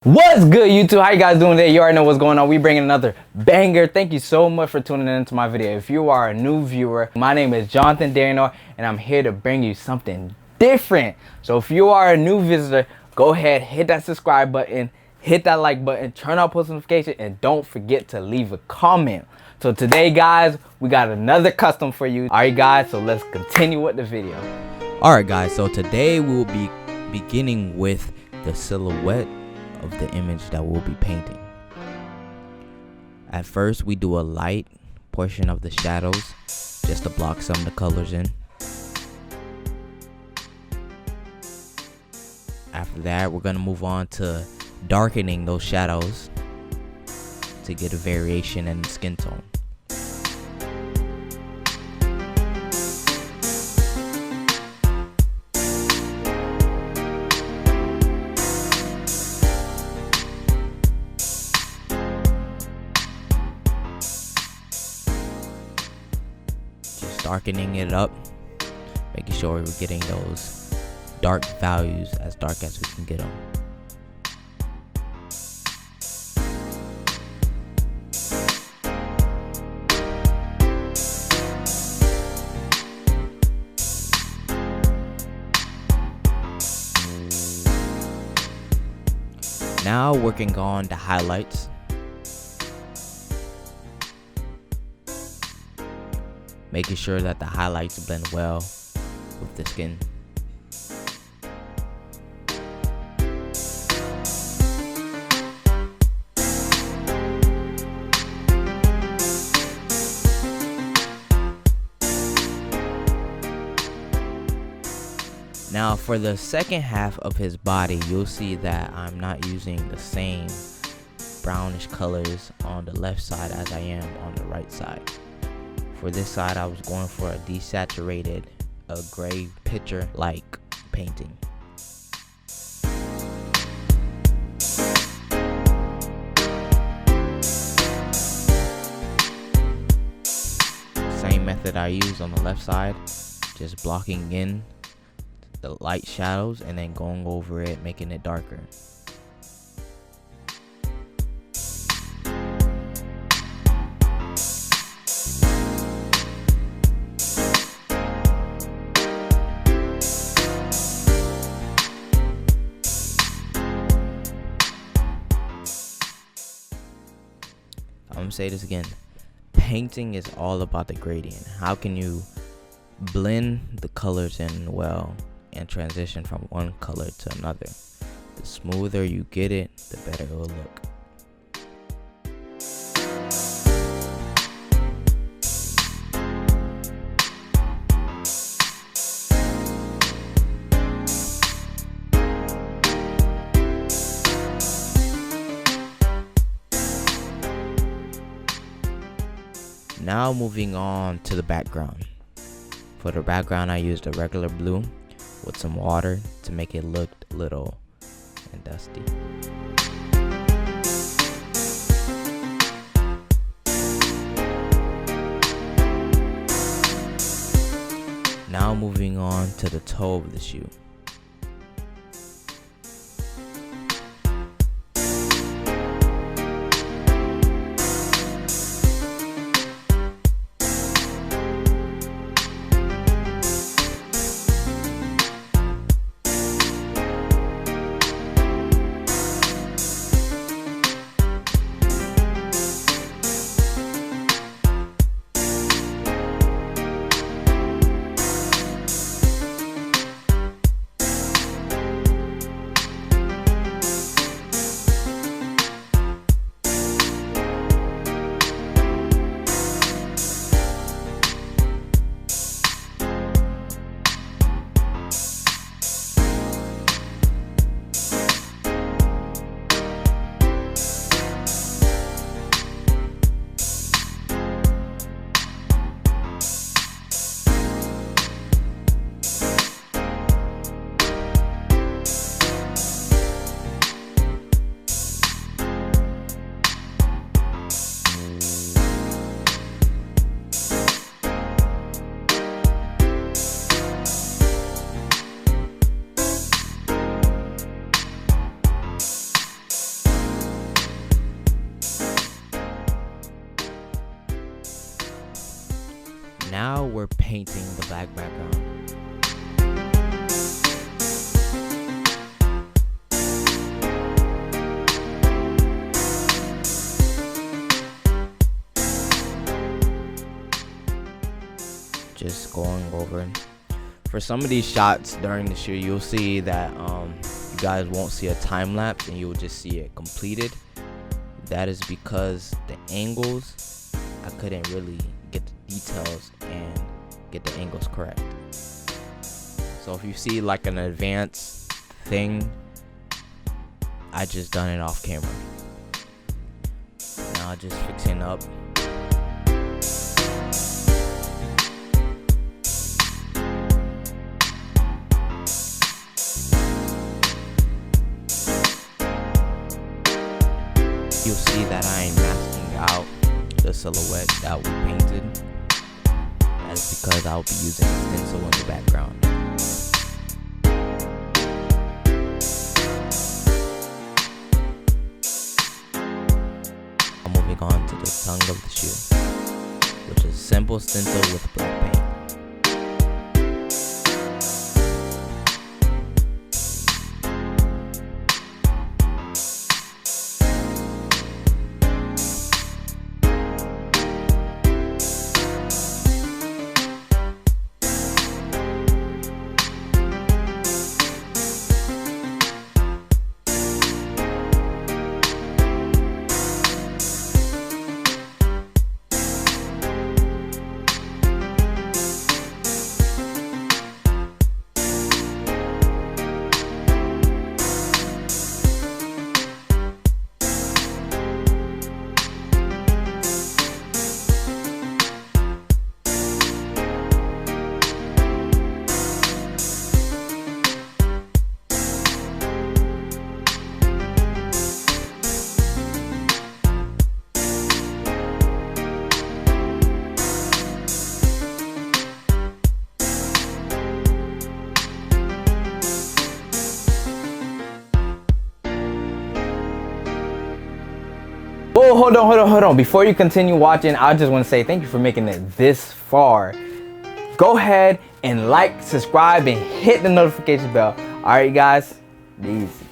What's good, YouTube? How you guys doing today? You already know what's going on. We bringing another banger. Thank you so much for tuning into my video. If you are a new viewer, my name is Jonathan Derinor and I'm here to bring you something different. So if you are a new visitor, go ahead, hit that subscribe button, hit that like button, turn on post notification, and don't forget to leave a comment. So today, guys, we got another custom for you. All right, guys, so let's continue with the video. All right, guys, so today we'll be beginning with the silhouette of the image that we'll be painting. At first, we do a light portion of the shadows just to block some of the colors in. After that, we're gonna move on to darkening those shadows to get a variation in the skin tone. Darkening it up, making sure we're getting those dark values as dark as we can get them. Now working on the highlights. Making sure that the highlights blend well with the skin. Now for the second half of his body, you'll see that I'm not using the same brownish colors on the left side as I am on the right side. For this side, I was going for a desaturated, gray picture-like painting. Same method I used on the left side, just blocking in the light shadows and then going over it, making it darker. I'm gonna say this again. Painting is all about the gradient. How can you blend the colors in well and transition from one color to another? The smoother you get it, the better it will look. Now moving on to the background. For the background, I used a regular blue with some water to make it look little and dusty. Now moving on to the toe of the shoe. Now we're painting the black background. Just going over. For some of these shots during the shoot, you'll see that you guys won't see a time lapse and you'll just see it completed. That is because the angles, I couldn't really get the details and get the angles correct. So if you see like an advanced thing, I just done it off camera. Now just fixing up. You'll see that I ain't masking out the silhouette that we painted. That's because I'll be using a stencil in the background. I'm moving on to the tongue of the shoe, which is a simple stencil with black paint. Oh, hold on. Before you continue watching, I just want to say thank you for making it this far. Go ahead and like, subscribe, and hit the notification bell. All right, guys, easy.